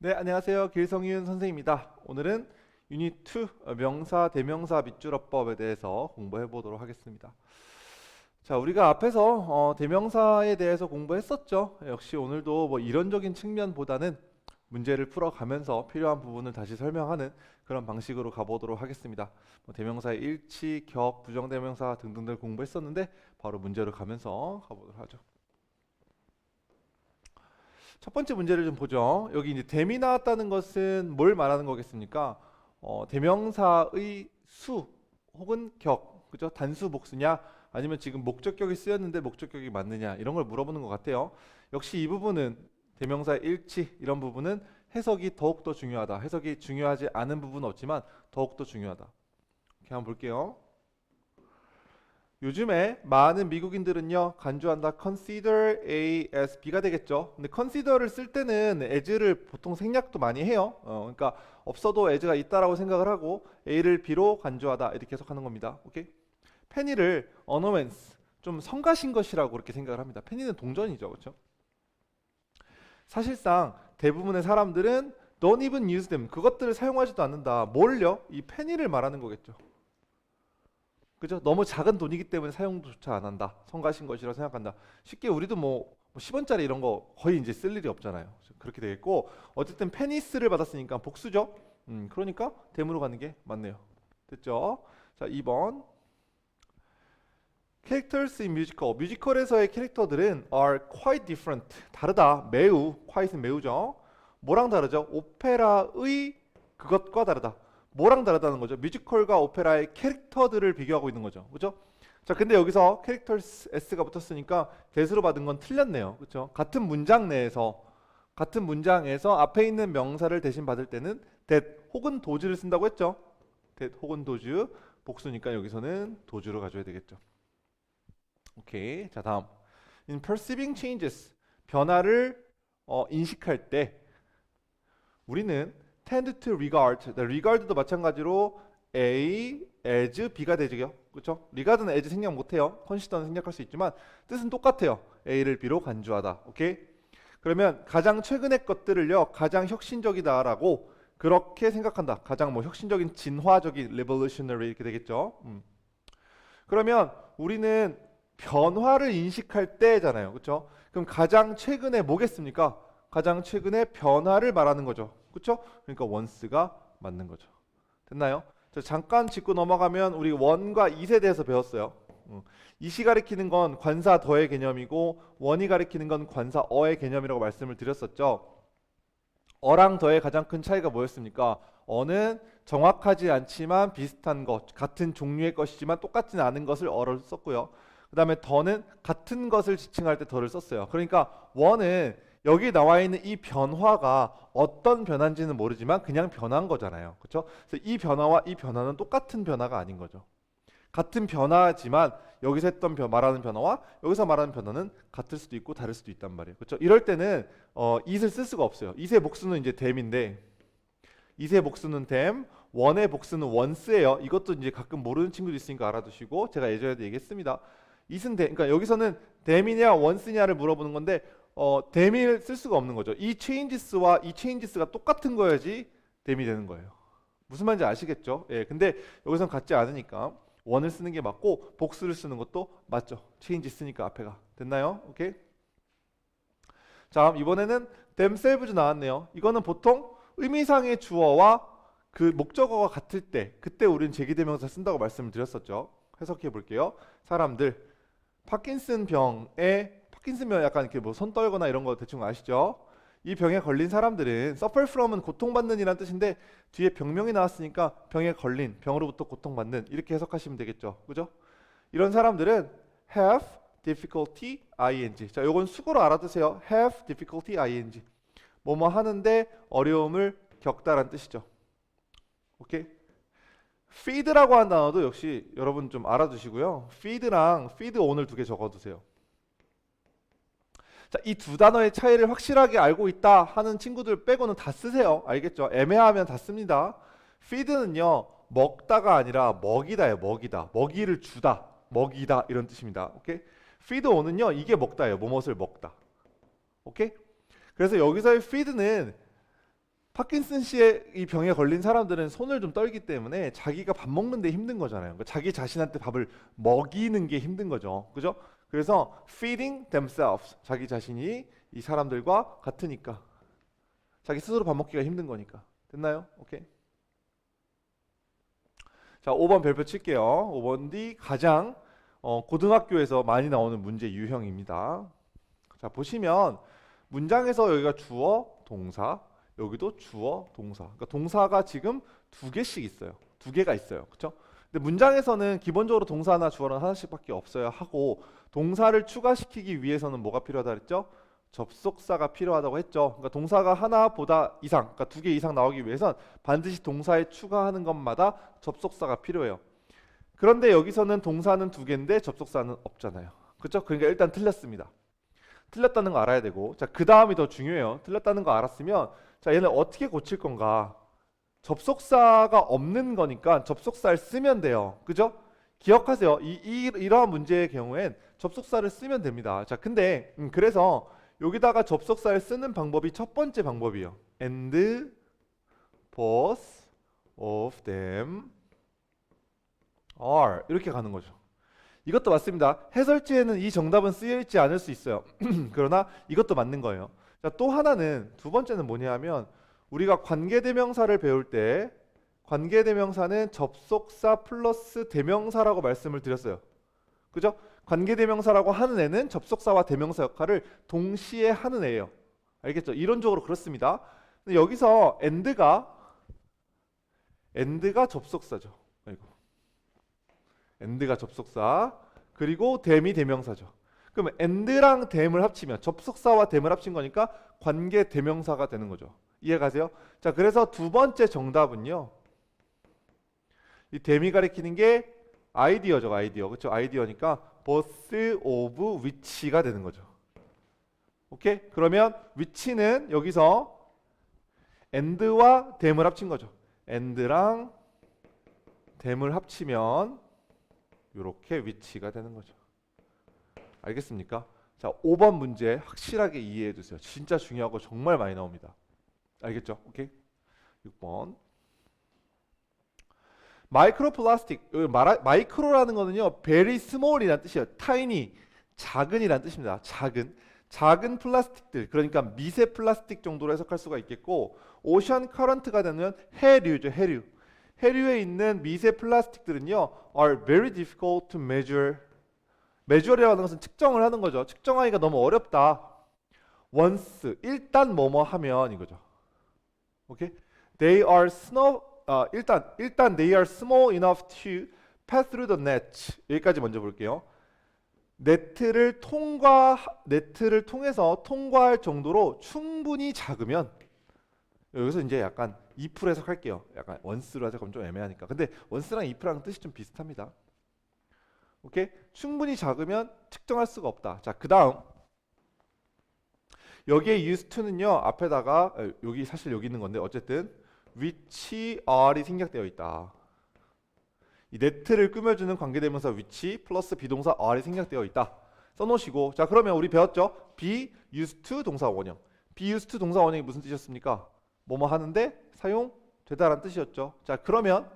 네, 안녕하세요. 길성윤 선생님입니다. 오늘은 유닛 2 명사, 대명사 밑줄어법에 대해서 공부해 보도록 하겠습니다. 자, 우리가 앞에서 대명사에 대해서 공부했었죠. 역시 오늘도 뭐 이론적인 측면보다는 문제를 풀어가면서 필요한 부분을 다시 설명하는 그런 방식으로 가보도록 하겠습니다. 뭐 대명사의 일치, 격, 부정대명사 등등들 공부했었는데 바로 문제로 가면서 가보도록 하죠. 첫 번째 문제를 좀 보죠. 여기 이제 댐이 나왔다는 것은 뭘 말하는 거겠습니까? 대명사의 수 혹은 격, 그죠? 단수 복수냐? 아니면 지금 목적격이 쓰였는데 목적격이 맞느냐? 이런 걸 물어보는 것 같아요. 역시 이 부분은 대명사의 일치 이런 부분은 해석이 더욱더 중요하다. 해석이 중요하지 않은 부분은 없지만 더욱더 중요하다. 이렇게 한번 볼게요. 요즘에 많은 미국인들은요 간주한다 consider A as B가 되겠죠. 근데 consider를 쓸 때는 as를 보통 생략도 많이 해요. 그러니까 없어도 as가 있다라고 생각을 하고 A를 B로 간주하다 이렇게 해석하는 겁니다. 오케이? penny를 ornaments 좀 성가신 것이라고 그렇게 생각을 합니다. penny는 동전이죠, 그렇죠? 사실상 대부분의 사람들은 don't even use them 그것들을 사용하지도 않는다. 뭘요? 이 penny를 말하는 거겠죠. 그죠? 너무 작은 돈이기 때문에 사용조차 안 한다. 성가신 것이라고 생각한다. 쉽게 우리도 뭐 10원짜리 이런 거 거의 이제 쓸 일이 없잖아요. 그렇게 되겠고 어쨌든 페니스를 받았으니까 복수죠. 그러니까 대문으로 가는 게 맞네요. 됐죠? 자, 2번. Characters in musical. 뮤지컬에서의 캐릭터들은 are quite different. 다르다. 매우. quite은 매우죠. 뭐랑 다르죠? 오페라의 그것과 다르다. 뭐랑 다르다는 거죠? 뮤지컬과 오페라의 캐릭터들을 비교하고 있는 거죠. 그죠? 자, 근데 여기서 캐릭터스 s가 붙었으니까 대수로 받은 건 틀렸네요. 그죠? 같은 문장에서 앞에 있는 명사를 대신 받을 때는 that 혹은 does를 쓴다고 했죠. that 혹은 does 복수니까 여기서는 does로 가져야 되겠죠. 오케이. 자, 다음. In perceiving changes 변화를 인식할 때 우리는 tend to regard, regard도 마찬가지로 A as B가 되죠. 그렇죠? regard는 as 생략 못해요. consider는 생략할 수 있지만 뜻은 똑같아요. A를 B로 간주하다. 오케이? 그러면 가장 최근의 것들을요, 가장 혁신적이다라고 그렇게 생각한다. 가장 뭐 혁신적인, 진화적인, revolutionary 이렇게 되겠죠. 그러면 우리는 변화를 인식할 때잖아요. 그렇죠? 그럼 가장 최근에 뭐겠습니까? 가장 최근에 변화를 말하는 거죠. 그렇죠? 그러니까 once가 맞는 거죠. 됐나요? 자, 잠깐 짚고 넘어가면 우리 원과 이에 대해서 배웠어요. 이시 가리키는 건 관사 더의 개념이고 원이 가리키는 건 관사 어의 개념이라고 말씀을 드렸었죠. 어랑 더의 가장 큰 차이가 뭐였습니까? 어는 정확하지 않지만 비슷한 것, 같은 종류의 것이지만 똑같지는 않은 것을 어를 썼고요. 그 다음에 더는 같은 것을 지칭할 때 더를 썼어요. 그러니까 원은 여기 나와 있는 이 변화가 어떤 변화인지는 모르지만 그냥 변한 거잖아요. 그렇죠? 그래서 이 변화와 이 변화는 똑같은 변화가 아닌 거죠. 같은 변화지만 여기서 했던 말하는 변화와 여기서 말하는 변화는 같을 수도 있고 다를 수도 있단 말이에요. 그렇죠? 이럴 때는 it을 쓸 수가 없어요. it의 복수는 이제 them인데 it의 복수는 them, one의 복수는 once예요. 이것도 이제 가끔 모르는 친구도 있으니까 알아두시고 제가 예전에도 얘기했습니다. it은 그러니까 여기서는 them이냐 once냐를 물어보는 건데 them을 쓸 수가 없는 거죠. 이 changes와 이 changes가 똑같은 거여야지 them이 되는 거예요. 무슨 말인지 아시겠죠? 예, 근데 여기선 같지 않으니까 원을 쓰는 게 맞고 복수를 쓰는 것도 맞죠. change 쓰니까 앞에가 됐나요? 오케이. 자, 이번에는 themselves 나왔네요. 이거는 보통 의미상의 주어와 그 목적어가 같을 때 그때 우리는 제기대명사 쓴다고 말씀을 드렸었죠. 해석해 볼게요. 사람들 파킨슨 병 약간 이렇게 뭐 손 떨거나 이런 거 대충 아시죠? 이 병에 걸린 사람들은 suffer from은 고통받는 이란 뜻인데 뒤에 병명이 나왔으니까 병에 걸린, 병으로부터 고통받는 이렇게 해석하시면 되겠죠. 그죠? 이런 사람들은 have difficulty ing. 자, 요건 수고로 알아두세요. have difficulty ing. 뭐뭐 하는데 어려움을 겪다란 뜻이죠. 오케이? feed라고 한 단어도 역시 여러분 좀 알아두시고요. feed랑 feed on을 두 개 적어두세요. 자, 이 두 단어의 차이를 확실하게 알고 있다 하는 친구들 빼고는 다 쓰세요. 알겠죠? 애매하면 다 씁니다. feed는요, 먹다가 아니라 먹이다예요. 먹이다. 먹이를 주다. 먹이다. 이런 뜻입니다. 오케이? feed on은요, 이게 먹다예요. 무엇을 먹다. 오케이? 그래서 여기서의 feed는 파킨슨씨의 이 병에 걸린 사람들은 손을 좀 떨기 때문에 자기가 밥 먹는데 힘든 거잖아요. 그러니까 자기 자신한테 밥을 먹이는 게 힘든 거죠. 그죠? 그래서 feeding themselves, 자기 자신이 이 사람들과 같으니까, 자기 스스로 밥 먹기가 힘든 거니까. 됐나요? 오케이. 자, 5번 별표 칠게요. 5번 D 가장 고등학교에서 많이 나오는 문제 유형입니다. 자, 보시면 문장에서 여기가 주어, 동사, 여기도 주어, 동사. 그러니까 동사가 지금 두 개씩 있어요. 두 개가 있어요. 그렇죠? 근데 문장에서는 기본적으로 동사나 주어는 하나씩밖에 없어야 하고, 동사를 추가시키기 위해서는 뭐가 필요하다 그랬죠? 접속사가 필요하다고 했죠. 그러니까 동사가 하나보다 이상, 그러니까 두 개 이상 나오기 위해선 반드시 동사에 추가하는 것마다 접속사가 필요해요. 그런데 여기서는 동사는 두 개인데 접속사는 없잖아요. 그렇죠? 그러니까 일단 틀렸습니다. 틀렸다는 거 알아야 되고, 자, 그 다음이 더 중요해요. 틀렸다는 거 알았으면, 자, 얘는 어떻게 고칠 건가? 접속사가 없는 거니까 접속사를 쓰면 돼요. 그죠? 기억하세요. 이러한 문제의 경우엔 접속사를 쓰면 됩니다. 자, 근데 그래서 여기다가 접속사를 쓰는 방법이 첫 번째 방법이에요. And both of them are, 이렇게 가는 거죠. 이것도 맞습니다. 해설지에는 이 정답은 쓰여 있지 않을 수 있어요. 그러나 이것도 맞는 거예요. 자, 또 하나는, 두 번째는 뭐냐면, 우리가 관계대명사를 배울 때 관계대명사는 접속사 플러스 대명사라고 말씀을 드렸어요. 그죠? 관계대명사라고 하는 애는 접속사와 대명사 역할을 동시에 하는 애예요. 알겠죠? 이론적으로 그렇습니다. 근데 여기서 and가 접속사죠. 아이고. and가 접속사, 그리고 them이 대명사죠. 그러면 and랑 them을 합치면, 접속사와 them을 합친 거니까 관계 대명사가 되는 거죠. 이해가세요? 자, 그래서 두 번째 정답은요, 이 them이 가리키는 게 아이디어죠. 아이디어. 그렇죠? 아이디어니까 both of which가 되는 거죠. 오케이? 그러면 which는 여기서 and와 them을 합친 거죠. and랑 them을 합치면 이렇게 which가 되는 거죠. 알겠습니까? 자, 5번 문제 확실하게 이해해 두세요. 진짜 중요하고 정말 많이 나옵니다. 알겠죠? 오케이. 6번. 마이크로 플라스틱. 마이크로라는 거는요, very small이라는 뜻이에요. tiny, 작은이라는 뜻입니다. 작은 플라스틱들, 그러니까 미세 플라스틱 정도로 해석할 수가 있겠고, 오션 커런트가 되면 해류죠. 해류에 있는 미세 플라스틱들은요, are very difficult to measure. measure이라는 것은 측정을 하는 거죠. 측정하기가 너무 어렵다. once, 일단 뭐뭐 하면 이거죠. 오케이? They are 일단 they are small enough to pass through the net. 여기까지 먼저 볼게요. 네트를 통해서 통과할 정도로 충분히 작으면, 여기서 이제 약간 if 해석할게요. 약간 once로 해석하면 좀 애매하니까. 근데 once랑 if랑 뜻이 좀 비슷합니다. 오케이? 충분히 작으면 측정할 수가 없다. 자, 그 다음 여기에 used to는요, 앞에다가 여기 사실 여기 있는 건데 어쨌든 which are이 생략되어 있다. 이 네트를 꾸며주는 관계대명사 which 플러스 비동사 are이 생략되어 있다. 써놓으시고, 자, 그러면 우리 배웠죠? be used to 동사 원형. be used to 동사 원형이 무슨 뜻이었습니까? 뭐뭐 하는데 사용되다라는 뜻이었죠. 자, 그러면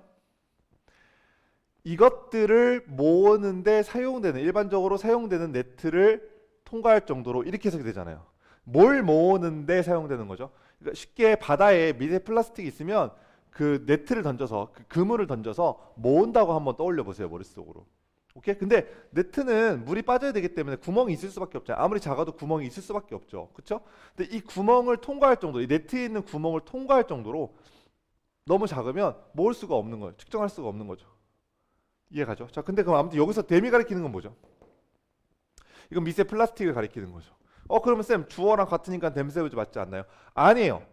이것들을 모으는데 사용되는, 일반적으로 사용되는 네트를 통과할 정도로, 이렇게 해석이 되잖아요. 뭘 모으는데 사용되는 거죠? 그러니까 쉽게 바다에 미세 플라스틱이 있으면 그 네트를 던져서, 그 그물을 던져서 모은다고 한번 떠올려 보세요, 머릿속으로. 오케이? 근데 네트는 물이 빠져야 되기 때문에 구멍이 있을 수밖에 없잖아요. 아무리 작아도 구멍이 있을 수밖에 없죠. 그렇죠? 근데 이 구멍을 통과할 정도, 이 네트에 있는 구멍을 통과할 정도로 너무 작으면 모을 수가 없는 거예요. 측정할 수가 없는 거죠. 이해가죠? 자, 근데 그럼 아무튼 여기서 댐이 가리키는 건 뭐죠? 이건 미세 플라스틱을 가리키는 거죠. 그러면 쌤, 주어랑 같으니까 댐 세우지 맞지 않나요? 아니에요.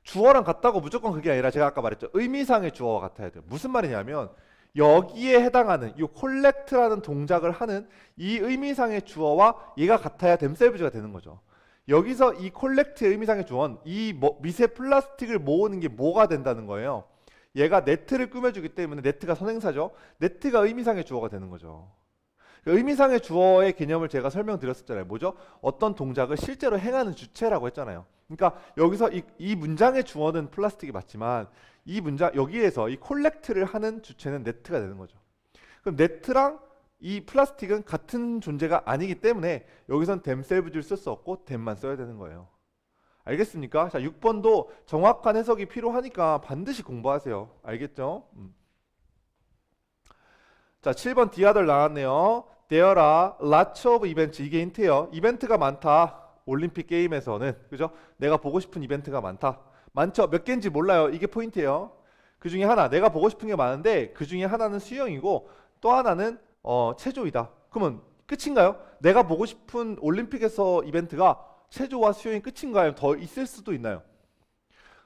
주어랑 같다고 무조건 그게 아니라, 제가 아까 말했죠, 의미상의 주어와 같아야 돼요. 무슨 말이냐면 여기에 해당하는 이 콜렉트라는 동작을 하는 이 의미상의 주어와 얘가 같아야 댐세우즈가 되는 거죠. 여기서 이 콜렉트의 의미상의 주어는 이 미세 플라스틱을 모으는 게 뭐가 된다는 거예요? 얘가 네트를 꾸며주기 때문에 네트가 선행사죠. 네트가 의미상의 주어가 되는 거죠. 그 의미상의 주어의 개념을 제가 설명드렸었잖아요. 뭐죠? 어떤 동작을 실제로 행하는 주체라고 했잖아요. 그러니까 여기서 이 문장의 주어는 플라스틱이 맞지만 이 문장 여기에서 이 콜렉트를 하는 주체는 네트가 되는 거죠. 그럼 네트랑 이 플라스틱은 같은 존재가 아니기 때문에 여기선 themselves를 쓸 수 없고 them만 써야 되는 거예요. 알겠습니까? 자, 6번도 정확한 해석이 필요하니까 반드시 공부하세요. 알겠죠? 자, 7번 디아들 나왔네요. There are lots of events. 이게 힌트예요. 이벤트가 많다. 올림픽 게임에서는. 그죠? 내가 보고 싶은 이벤트가 많다. 많죠? 몇 개인지 몰라요. 이게 포인트예요. 그 중에 하나, 내가 보고 싶은 게 많은데 그 중에 하나는 수영이고 또 하나는 체조이다. 그러면 끝인가요? 내가 보고 싶은 올림픽에서 이벤트가 체조와 수영이 끝인가요? 더 있을 수도 있나요?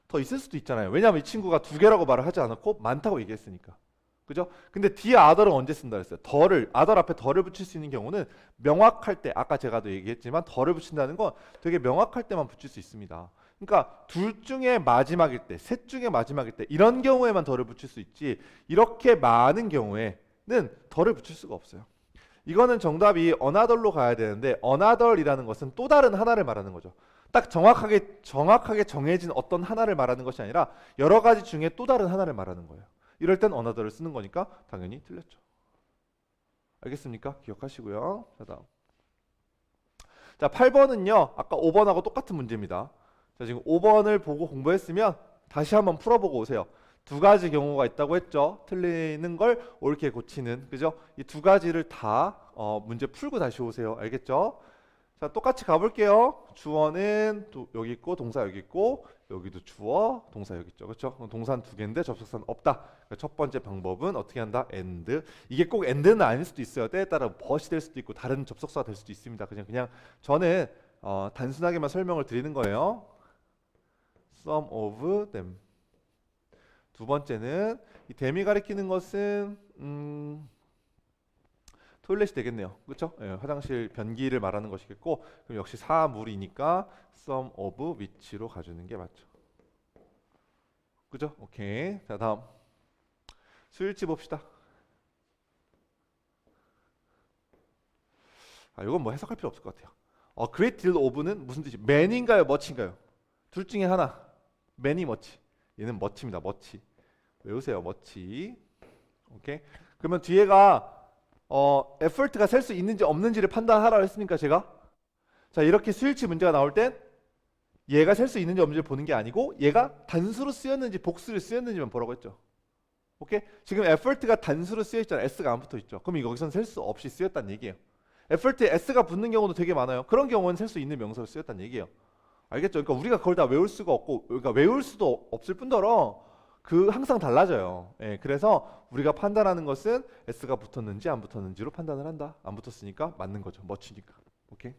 더 있을 수도 있잖아요. 왜냐하면 이 친구가 두 개라고 말을 하지 않았고 많다고 얘기했으니까. 그죠? 근데 뒤에 other은 언제 쓴다 그랬어요? 더를, other 앞에 더를 붙일 수 있는 경우는 명확할 때, 아까 제가도 얘기했지만 더를 붙인다는 건 되게 명확할 때만 붙일 수 있습니다. 그러니까 둘 중에 마지막일 때, 셋 중에 마지막일 때 이런 경우에만 더를 붙일 수 있지 이렇게 많은 경우에는 더를 붙일 수가 없어요. 이거는 정답이 another로 가야 되는데 another이라는 것은 또 다른 하나를 말하는 거죠. 딱 정확하게 정해진 어떤 하나를 말하는 것이 아니라 여러 가지 중에 또 다른 하나를 말하는 거예요. 이럴 땐 another를 쓰는 거니까 당연히 틀렸죠. 알겠습니까? 기억하시고요. 자, 다음. 자, 8번은요. 아까 5번하고 똑같은 문제입니다. 자, 지금 5번을 보고 공부했으면 다시 한번 풀어보고 오세요. 두 가지 경우가 있다고 했죠. 틀리는 걸 옳게 고치는. 그죠? 이 두 가지를 다 문제 풀고 다시 오세요. 알겠죠? 자, 똑같이 가볼게요. 주어는 여기 있고 동사 여기 있고 여기도 주어 동사 여기 있죠. 그렇죠? 동사는 두 개인데 접속사는 없다. 그러니까 첫 번째 방법은 어떻게 한다? and. 이게 꼭 and는 아닐 수도 있어요. 때에 따라 but이 될 수도 있고 다른 접속사가 될 수도 있습니다. 그냥 저는 단순하게만 설명을 드리는 거예요. some of them. 두 번째는 이 them이 가리키는 것은 토일렛이 되겠네요. 그렇죠? 예, 화장실 변기를 말하는 것이겠고 그럼 역시 사물이니까 some of which로 가주는 게 맞죠. 그죠? 오케이. 자, 다음 수일치 봅시다. 이건 뭐 해석할 필요 없을 것 같아요. great deal of는 무슨 뜻이? man인가요? much인가요? 둘 중에 하나. man이 much. 얘는 much입니다. much. 외우세요. much. 오케이. 그러면 뒤에가 effort가 셀 수 있는지 없는지를 판단하라고 했으니까 제가 자 이렇게 수일치 문제가 나올 땐 얘가 셀 수 있는지 없는지를 보는 게 아니고 얘가 단수로 쓰였는지 복수로 쓰였는지만 보라고 했죠. 오케이? 지금 effort가 단수로 쓰여 있잖아요. s가 안 붙어 있죠. 그럼 여기서는 셀 수 없이 쓰였다는 얘기예요. effort에 s가 붙는 경우도 되게 많아요. 그런 경우는 셀 수 있는 명사로 쓰였다는 얘기예요. 알겠죠? 그러니까 우리가 그걸 다 외울 수가 없고 그러니까 외울 수도 없을 뿐더러 항상 달라져요. 예, 그래서 우리가 판단하는 것은 s가 붙었는지 안 붙었는지로 판단을 한다. 안 붙었으니까 맞는 거죠. much니까. 오케이.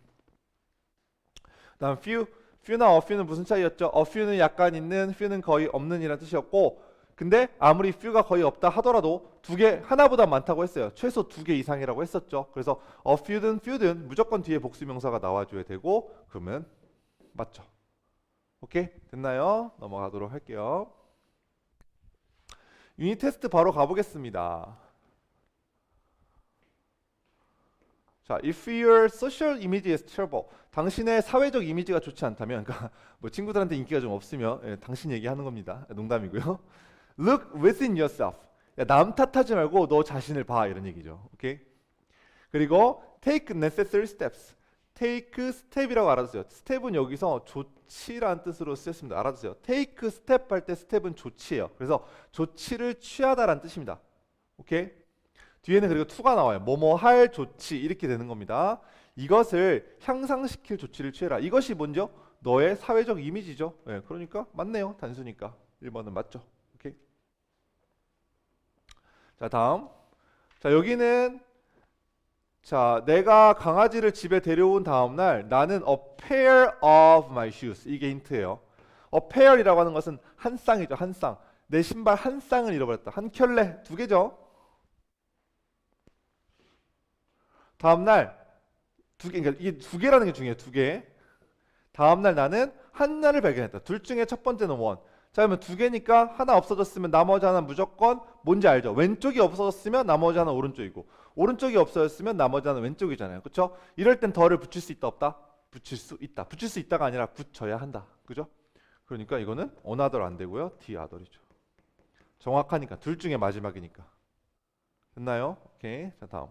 다음 few나 a few는 무슨 차이였죠? a few는 약간 있는, few는 거의 없는 이라는 뜻이었고 근데 아무리 few가 거의 없다 하더라도 두 개, 하나보다 많다고 했어요. 최소 두 개 이상이라고 했었죠. 그래서 a few든 무조건 뒤에 복수명사가 나와줘야 되고 그러면 맞죠. 오케이? 됐나요? 넘어가도록 할게요. 유닛 테스트 바로 가보겠습니다. 자, if your social image is terrible, 당신의 사회적 이미지가 좋지 않다면, 그러니까 뭐 친구들한테 인기가 좀 없으면 당신 얘기하는 겁니다. 농담이고요. Look within yourself. 야, 남 탓하지 말고 너 자신을 봐 이런 얘기죠. 오케이? 그리고 take necessary steps. take step이라고 알아두세요. step은 여기서 조치라는 뜻으로 쓰였습니다. 알아두세요. take step 할 때 step은 조치예요. 그래서 조치를 취하다라는 뜻입니다. 오케이? 뒤에는 그리고 to가 나와요. 뭐뭐 할 조치 이렇게 되는 겁니다. 이것을 향상시킬 조치를 취해라. 이것이 먼저 너의 사회적 이미지죠. 네, 그러니까 맞네요. 단수니까 1번은 맞죠. 오케이? 자, 다음. 자, 여기는 자, 내가 강아지를 집에 데려온 다음날 나는 a pair of my shoes. 이게 힌트예요. a pair이라고 하는 것은 한 쌍이죠. 한 쌍. 내 신발 한 쌍을 잃어버렸다. 한 켤레, 두 개죠. 다음날 두 개, 그러니까 이게 두 개라는 게 중요해요. 두 개. 다음날 나는 하나를 발견했다. 둘 중에 첫 번째는 원. 자, 그러면 두 개니까 하나 없어졌으면 나머지 하나 무조건 뭔지 알죠? 왼쪽이 없어졌으면 나머지 하나 오른쪽이고 오른쪽이 없어졌으면 나머지 하나는 왼쪽이잖아요. 그렇죠? 이럴 땐 더를 붙일 수 있다 없다? 붙일 수 있다. 붙일 수 있다가 아니라 붙여야 한다. 그죠? 그러니까 이거는 another 안 되고요. the other이죠. 정확하니까 둘 중에 마지막이니까. 됐나요? 오케이. 자, 다음.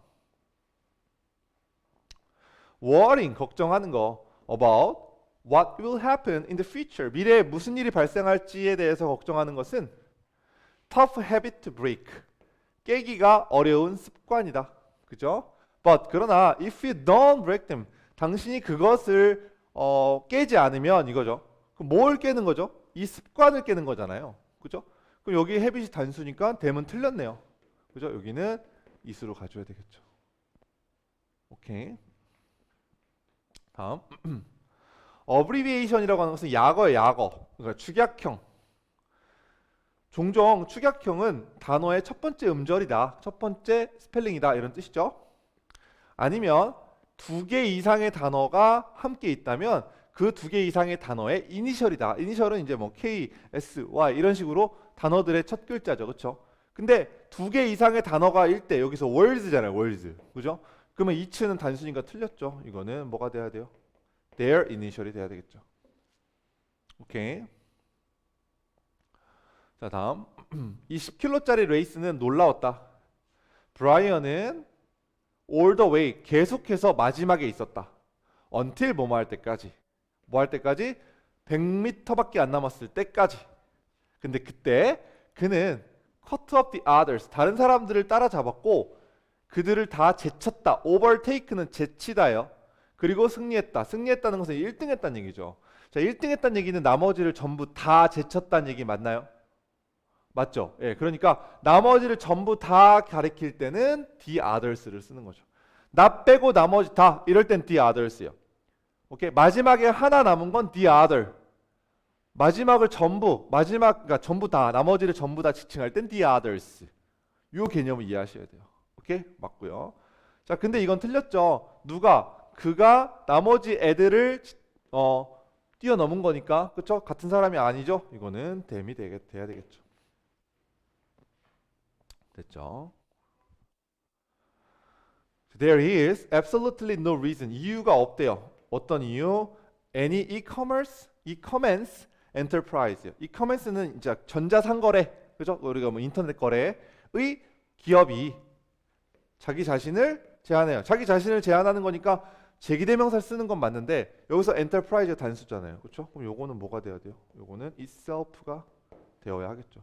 worrying 걱정하는 거 about what will happen in the future. 미래에 무슨 일이 발생할지에 대해서 걱정하는 것은 tough habit to break. 깨기가 어려운 습관이다. 그죠? But 그러나 if you don't break them, 당신이 그것을 깨지 않으면 이거죠. 그럼 뭘 깨는 거죠? 이 습관을 깨는 거잖아요. 그죠? 그럼 여기 habit이 단수니까 them은 틀렸네요. 그죠? 여기는 이수로 가져야 되겠죠. 오케이. 다음. abbreviation이라고 하는 것은 약어예요, 약어. 그러니까 축약형. 종종 축약형은 단어의 첫 번째 음절이다, 첫 번째 스펠링이다 이런 뜻이죠. 아니면 두 개 이상의 단어가 함께 있다면 그 두 개 이상의 단어의 이니셜이다. 이니셜은 이제 뭐 K, S, Y 이런 식으로 단어들의 첫 글자죠, 그렇죠? 근데 두 개 이상의 단어가 일 때 여기서 words잖아요, words, 그죠? 그러면 each는 단수니까 틀렸죠. 이거는 뭐가 돼야 돼요? their initial이 돼야 되겠죠. 오케이. 자, 다음. 이 10km짜리 레이스는 놀라웠다. 브라이언은 all the way 계속해서 마지막에 있었다. until 뭐뭐 할 때까지. 뭐 할 때까지? 100m밖에 안 남았을 때까지. 근데 그때 그는 cut up the others 다른 사람들을 따라잡았고 그들을 다 제쳤다. overtake는 제치다요. 그리고 승리했다. 승리했다는 것은 1등 했다는 얘기죠. 자, 1등 했다는 얘기는 나머지를 전부 다 제쳤다는 얘기 맞나요? 맞죠? 예, 그러니까 나머지를 전부 다 가리킬 때는 the others를 쓰는 거죠. 나 빼고 나머지 다 이럴 땐 the others요. 오케이? 마지막에 하나 남은 건 the other. 마지막을 전부, 그러니까 전부 다, 나머지를 전부 다 지칭할 땐 the others. 요 개념을 이해하셔야 돼요. 오케이? 맞고요. 자, 근데 이건 틀렸죠. 그가 나머지 애들을 뛰어넘은 거니까, 그렇죠? 같은 사람이 아니죠. 이거는 them이 돼야 되겠죠. 됐죠? There is absolutely no reason. 이유가 없대요. 어떤 이유? Any e-commerce enterprise. e-commerce는 이제 전자상거래, 그죠? 우리가 뭐 인터넷 거래의 기업이 자기 자신을 제한해요. 자기 자신을 제한하는 거니까 제기대명사를 쓰는 건 맞는데 여기서 enterprise가 단수잖아요. 그렇죠? 그럼 요거는 뭐가 돼야 돼요? 요거는 itself가 되어야 하겠죠.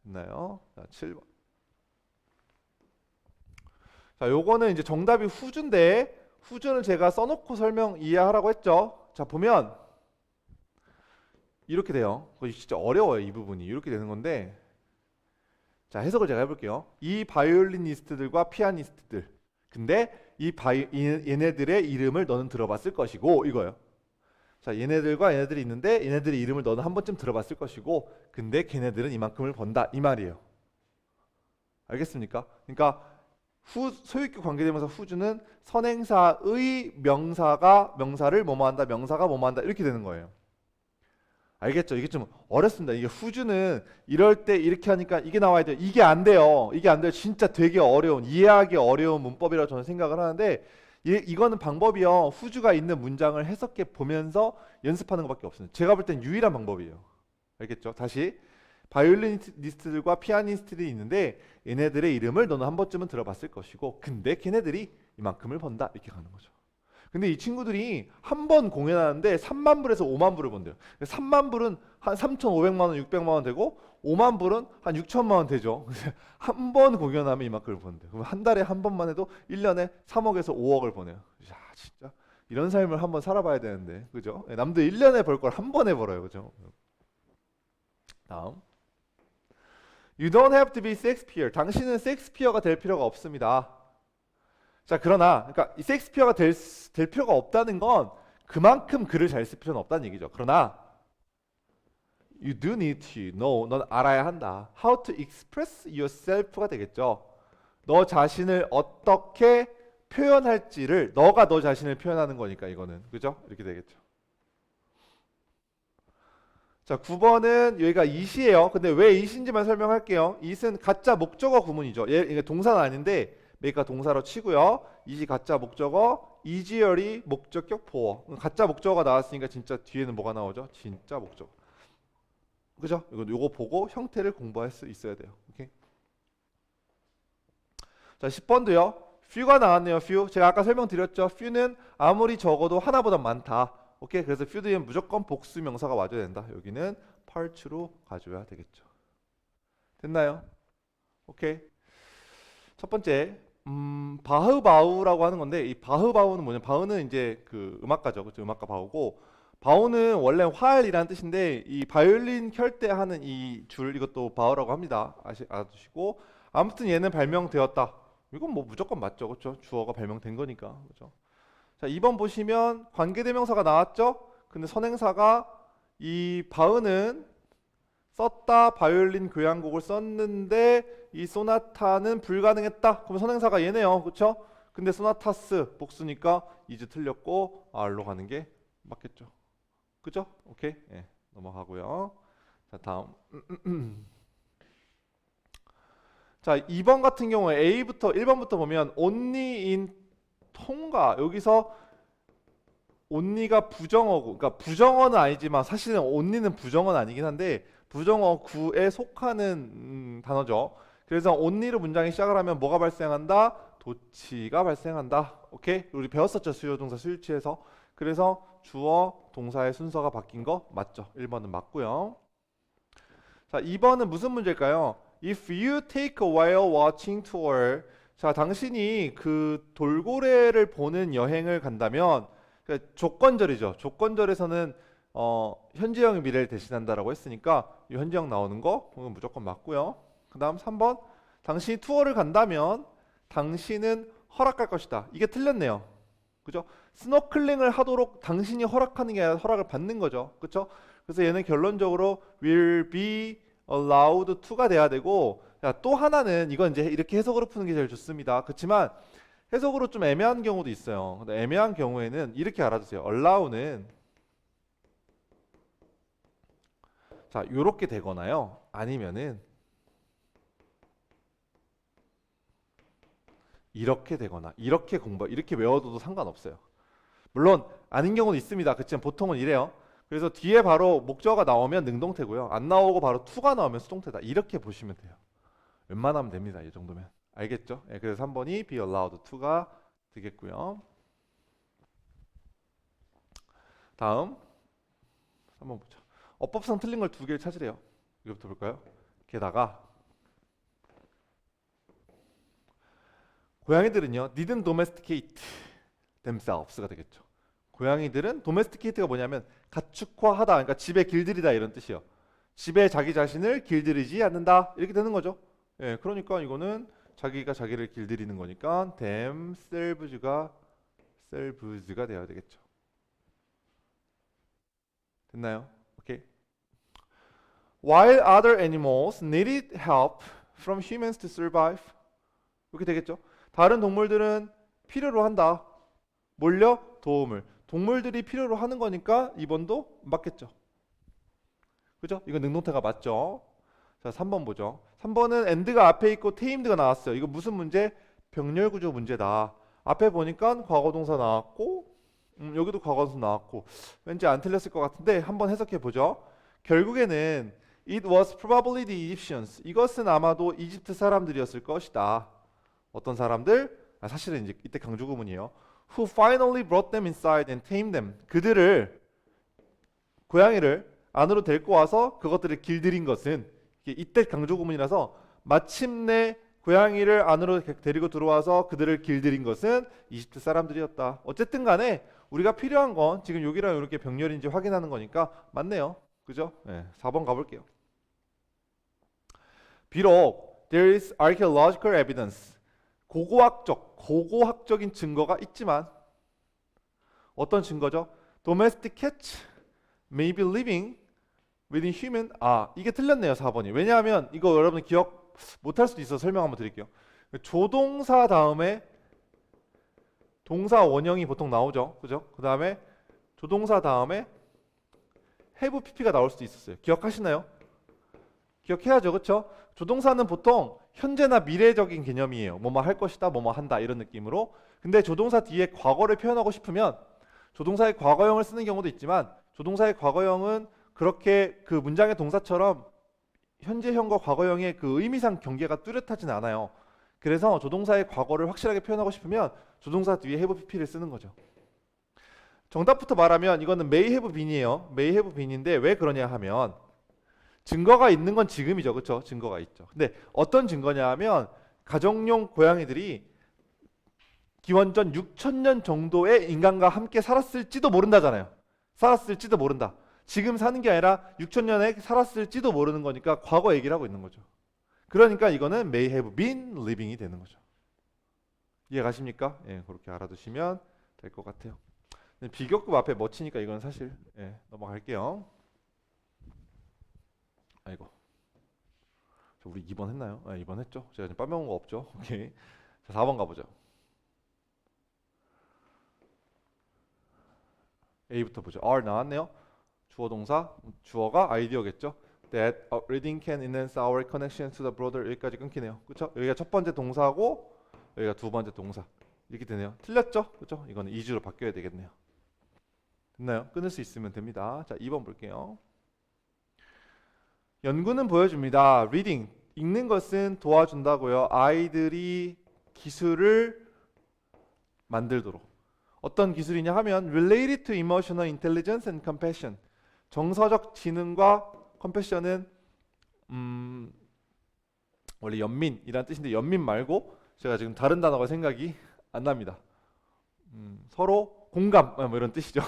됐나요? 자, 7번. 자, 요거는 이제 정답이 후주인데 후주는 제가 써놓고 설명 이해하라고 했죠. 자, 보면 이렇게 돼요. 그거 진짜 어려워요, 이 부분이. 이렇게 되는 건데, 자, 해석을 제가 해볼게요. 이 바이올리니스트들과 피아니스트들. 근데 얘네들의 이름을 너는 들어봤을 것이고 이거예요. 자, 얘네들과 얘네들이 있는데 얘네들의 이름을 너는 한 번쯤 들어봤을 것이고 근데 걔네들은 이만큼을 번다 이 말이에요. 알겠습니까? 그러니까 소유격 관계대명사 후주는 선행사의 명사를 뭐뭐 한다, 명사가 뭐뭐 한다 이렇게 되는 거예요. 알겠죠? 이게 좀 어렵습니다. 이게 후주는 이럴 때 이렇게 하니까 이게 나와야 돼요. 이게 안 돼요. 이게 안 돼요. 진짜 되게 어려운, 이해하기 어려운 문법이라고 저는 생각을 하는데 이거는 방법이요. 후주가 있는 문장을 해석해 보면서 연습하는 것밖에 없습니다. 제가 볼 땐 유일한 방법이에요. 알겠죠? 다시 바이올리니스트들과 피아니스트들이 있는데 얘네들의 이름을 너는 한 번쯤은 들어봤을 것이고 근데 걔네들이 이만큼을 번다 이렇게 가는 거죠. 근데 이 친구들이 한 번 공연하는데 3만 불에서 5만 불을 번대요. 3만 불은 한 3,500만 원, 600만 원 되고 5만 불은 한 6천만 원 되죠. 한 번 공연하면 이만큼을 번대요. 그럼 한 달에 한 번만 해도 1년에 3억에서 5억을 버네요. 야, 진짜 이런 삶을 한번 살아봐야 되는데, 그죠? 남들 1년에 벌 걸 한 번에 벌어요, 그죠? 다음. You don't have to be Shakespeare. 당신은 셰익스피어가 될 필요가 없습니다. 자, 그러나 그러니까 이 셰익스피어가 될 필요가 없다는 건 그만큼 글을 잘 쓸 필요는 없다는 얘기죠. 그러나 you do need to know, 넌 알아야 한다. How to express yourself가 되겠죠. 너 자신을 어떻게 표현할지를 너가 너 자신을 표현하는 거니까 이거는 그죠? 이렇게 되겠죠. 자, 9번은 여기가 it이에요. 근데 왜 it인지만 설명할게요. it은 가짜 목적어 구문이죠. 이게 동사는 아닌데 make가 동사로 치고요. is이 가짜 목적어, easier이 목적격 보어. 가짜 목적어가 나왔으니까 진짜 뒤에는 뭐가 나오죠? 진짜 목적어. 그죠? 요거 보고 형태를 공부할 수 있어야 돼요. 오케이? 자, 10번도요. few가 나왔네요. few. 제가 아까 설명드렸죠. few는 아무리 적어도 하나보다 많다. 오케이? 그래서 few 뒤엔 무조건 복수 명사가 와줘야 된다. 여기는 part로 가져야 되겠죠. 됐나요? 오케이. 첫 번째, 바흐바우라고 하는 건데, 이 바흐바우는 뭐냐? 바흐는 이제 그 음악가죠. 그죠? 음악가 바우고, 바우는 원래 활이라는 뜻인데, 이 바이올린 켤 때 하는 이 줄, 이것도 바우라고 합니다. 알아두시고, 아무튼 얘는 발명되었다. 이건 뭐 무조건 맞죠. 그렇죠? 주어가 발명된 거니까. 그렇죠? 자, 2번 보시면 관계대명사가 나왔죠? 근데 선행사가 이 바흐는 썼다, 바이올린 교향곡을 썼는데 이 소나타는 불가능했다. 그럼 선행사가 얘네요. 그렇죠? 근데 소나타스 복수니까 이즈 틀렸고 R로 가는 게 맞겠죠. 그죠? 오케이. 예, 넘어가고요. 자, 다음. 자, 2번 같은 경우에 A부터 1번부터 보면 only in 통과. 여기서 only가 부정어고, 그러니까 부정어는 아니지만 사실은 only는 부정어는 아니긴 한데 부정어 구에 속하는 단어죠. 그래서 only로 문장이 시작을 하면 뭐가 발생한다? 도치가 발생한다. 오케이? 우리 배웠었죠. 수요 동사 수일치에서. 그래서 주어 동사의 순서가 바뀐 거 맞죠? 1번은 맞고요. 자, 2번은 무슨 문제일까요? If you take a while watching tour. 자, 당신이 그 돌고래를 보는 여행을 간다면, 그러니까 조건절이죠. 조건절에서는 현재형이 미래를 대신한다라고 했으니까 이 현재형 나오는 거 무조건 맞고요. 그 다음 3번. 당신이 투어를 간다면 당신은 허락할 것이다. 이게 틀렸네요. 그죠? 스노클링을 하도록 당신이 허락하는 게 아니라 허락을 받는 거죠. 그렇죠? 그래서 얘는 결론적으로 will be allowed to가 돼야 되고, 자, 또 하나는 이건 이제 이렇게 해석으로 푸는 게 제일 좋습니다. 그렇지만 해석으로 좀 애매한 경우도 있어요. 근데 애매한 경우에는 이렇게 알아두세요. allow는 자, 요렇게 되거나요. 아니면은 이렇게 되거나 이렇게 이렇게 외워둬도 상관없어요. 물론 아닌 경우도 있습니다. 그렇지만 보통은 이래요. 그래서 뒤에 바로 목적어가 나오면 능동태고요. 안 나오고 바로 to가 나오면 수동태다. 이렇게 보시면 돼요. 웬만하면 됩니다. 이 정도면. 알겠죠? 예, 그래서 3번이 be allowed to가 되겠고요. 다음 3번 보죠. 어법상 틀린 걸 두 개를 찾으래요. 이거부터 볼까요? 게다가 고양이들은요, didn't domesticate themselves가 되겠죠. 고양이들은 domesticate가 뭐냐면 가축화하다, 그러니까 집에 길들이다 이런 뜻이요. 집에 자기 자신을 길들이지 않는다 이렇게 되는 거죠. 예, 그러니까 이거는 자기가 자기를 길들이는 거니까 themselves가 돼야 되겠죠. 됐나요? 오케이. While other animals needed help from humans to survive. 이렇게 되겠죠. 다른 동물들은 필요로 한다. 뭘요? 도움을. 동물들이 필요로 하는 거니까 2번도 맞겠죠. 그죠? 이거 능동태가 맞죠? 자, 3번 보죠. 3번은 and가 앞에 있고 tamed가 나왔어요. 이거 무슨 문제? 병렬 구조 문제다. 앞에 보니까 과거동사 나왔고 여기도 과거동사 나왔고 왠지 안 틀렸을 것 같은데 한번 해석해 보죠. 결국에는 it was probably the Egyptians. 이것은 아마도 이집트 사람들이었을 것이다. 어떤 사람들? 사실은 이제 이때 강조구문이에요. Who finally brought them inside and tamed them. 그들을 고양이를 안으로 데리고 와서 그것들을 길들인 것은 이때 강조구문이라서 마침내 고양이를 안으로 데리고 들어와서 그들을 길들인 것은 이집트 사람들이었다. 어쨌든 간에 우리가 필요한 건 지금 여기랑 이렇게 병렬인지 확인하는 거니까 맞네요. 그죠? 네, 4번 가볼게요. 비록 there is archaeological evidence. 고고학적인 증거가 있지만 어떤 증거죠? Domestic cats may be living within human. 이게 틀렸네요. 4번이. 왜냐하면 이거 여러분 기억 못할 수도 있어서 설명 한번 드릴게요. 조동사 다음에 동사 원형이 보통 나오죠. 그죠? 그 다음에 조동사 다음에 have pp가 나올 수도 있었어요. 기억하시나요? 기억해야죠. 그렇죠? 조동사는 보통 현재나 미래적인 개념이에요. 뭐뭐 할 것이다, 뭐뭐 한다 이런 느낌으로. 근데 조동사 뒤에 과거를 표현하고 싶으면 조동사의 과거형을 쓰는 경우도 있지만 조동사의 과거형은 그렇게 그 문장의 동사처럼 현재형과 과거형의 그 의미상 경계가 뚜렷하진 않아요. 그래서 조동사의 과거를 확실하게 표현하고 싶으면 조동사 뒤에 have pp를 쓰는 거죠. 정답부터 말하면 이거는 may have been이에요. may have been인데 왜 그러냐 하면 증거가 있는 건 지금이죠. 그렇죠? 증거가 있죠. 근데 어떤 증거냐 하면 가정용 고양이들이 기원전 6,000년 정도의 인간과 함께 살았을지도 모른다잖아요. 살았을지도 모른다. 지금 사는 게 아니라 6,000년에 살았을지도 모르는 거니까 과거 얘기를 하고 있는 거죠. 그러니까 이거는 may have been living이 되는 거죠. 이해 가십니까? 예, 그렇게 알아두시면 될 것 같아요. 비교급 앞에 뭐 치니까 이건 사실 넘어갈게요. 아이고, 우리 2번 했나요? 2번 했죠. 제가 지금 빠먹은 거 없죠. 오케이. 자, 4번 가보죠. A부터 보죠. R 나왔네요. 주어 동사, 주어가 아이디어겠죠. That reading can enhance our connection to the broader. 여기까지 끊기네요. 그렇죠? 여기가 첫 번째 동사고 여기가 두 번째 동사. 이렇게 되네요. 틀렸죠? 그렇죠? 이거는 2주로 바뀌어야 되겠네요. 됐나요? 끊을 수 있으면 됩니다. 자, 2번 볼게요. 연구는 보여줍니다. reading, 읽는 것은 도와준다고요. 아이들이 기술을 만들도록. 어떤 기술이냐 하면 related to emotional intelligence and compassion. 정서적 지능과 compassion은 원래 연민이란 뜻인데 연민 말고 제가 지금 다른 단어가 생각이 안 납니다. 서로 공감 뭐 이런 뜻이죠.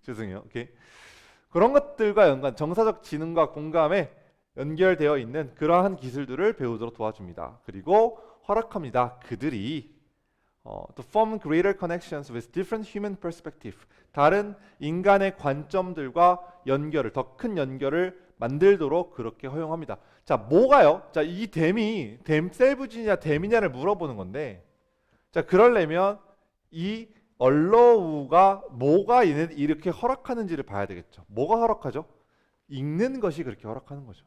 죄송해요. 오케이. 그런 것들과 연관, 정서적 지능과 공감에 연결되어 있는 그러한 기술들을 배우도록 도와줍니다. 그리고 허락합니다. 그들이 to form greater connections with different human perspective. 다른 인간의 관점들과 연결을, 더 큰 연결을 만들도록 그렇게 허용합니다. 자, 뭐가요? 자, 이 댐이 댐셀브지냐 댐이냐를 물어보는 건데, 자, 그러려면 이 allow가 뭐가 이렇게 허락하는지를 봐야 되겠죠. 뭐가 허락하죠? 읽는 것이 그렇게 허락하는 거죠.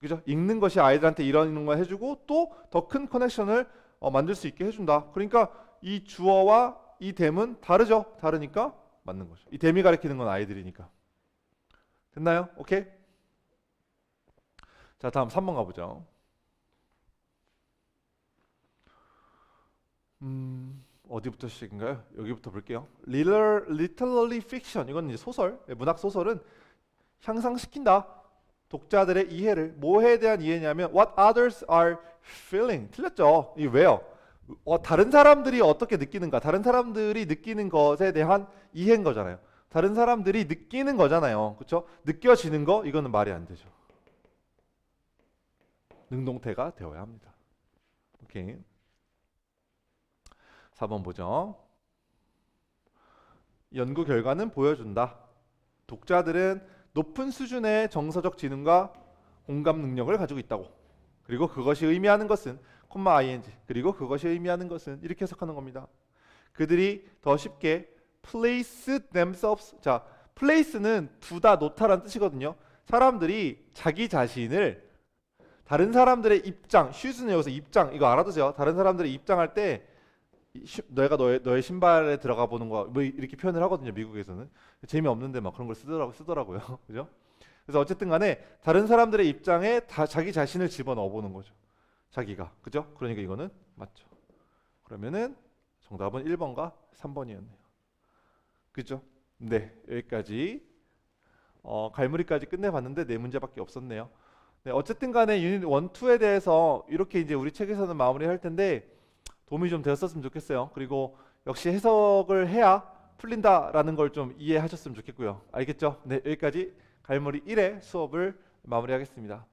그죠? 읽는 것이 아이들한테 이런 걸 해주고 또 더 큰 커넥션을 만들 수 있게 해준다. 그러니까 이 주어와 이 댐은 다르죠. 다르니까 맞는 거죠. 이 댐이 가리키는 건 아이들이니까. 됐나요? 오케이? 자, 다음 3번 가보죠. 어디부터 시작인가요? 여기부터 볼게요. literary fiction, 이건 이제 소설, 문학 소설은 향상시킨다. 독자들의 이해를. 뭐에 대한 이해냐면 what others are feeling. 틀렸죠? 이게 왜요? 다른 사람들이 어떻게 느끼는가, 다른 사람들이 느끼는 것에 대한 이해인 거잖아요. 다른 사람들이 느끼는 거잖아요. 그렇죠? 느껴지는 거, 이거는 말이 안 되죠. 능동태가 되어야 합니다. 오케이. 4번 보죠. 연구 결과는 보여준다. 독자들은 높은 수준의 정서적 지능과 공감 능력을 가지고 있다고. 그리고 그것이 의미하는 것은 ing, 그리고 그것이 의미하는 것은 이렇게 해석하는 겁니다. 그들이 더 쉽게 place themselves. 자, place는 두다, 놓다라는 뜻이거든요. 사람들이 자기 자신을 다른 사람들의 입장, 슈즈는 여기서 입장, 이거 알아두세요. 다른 사람들의 입장할 때 내가 너의 신발에 들어가 보는 거 뭐 이렇게 표현을 하거든요. 미국에서는 재미없는데 막 그런 걸 쓰더라고요. 그죠? 그래서 어쨌든 간에 다른 사람들의 입장에 자기 자신을 집어넣어 보는 거죠. 자기가. 그죠? 그러니까 이거는 맞죠. 그러면은 정답은 1번과 3번이었네요. 그죠? 네, 여기까지 갈무리까지 끝내봤는데 4문제밖에 없었네요. 네, 어쨌든 간에 유닛 1, 2에 대해서 이렇게 이제 우리 책에서는 마무리할 텐데 도움이 좀 되었으면 좋겠어요. 그리고 역시 해석을 해야 풀린다라는 걸 좀 이해하셨으면 좋겠고요. 알겠죠? 네, 여기까지 갈무리 1의 수업을 마무리하겠습니다.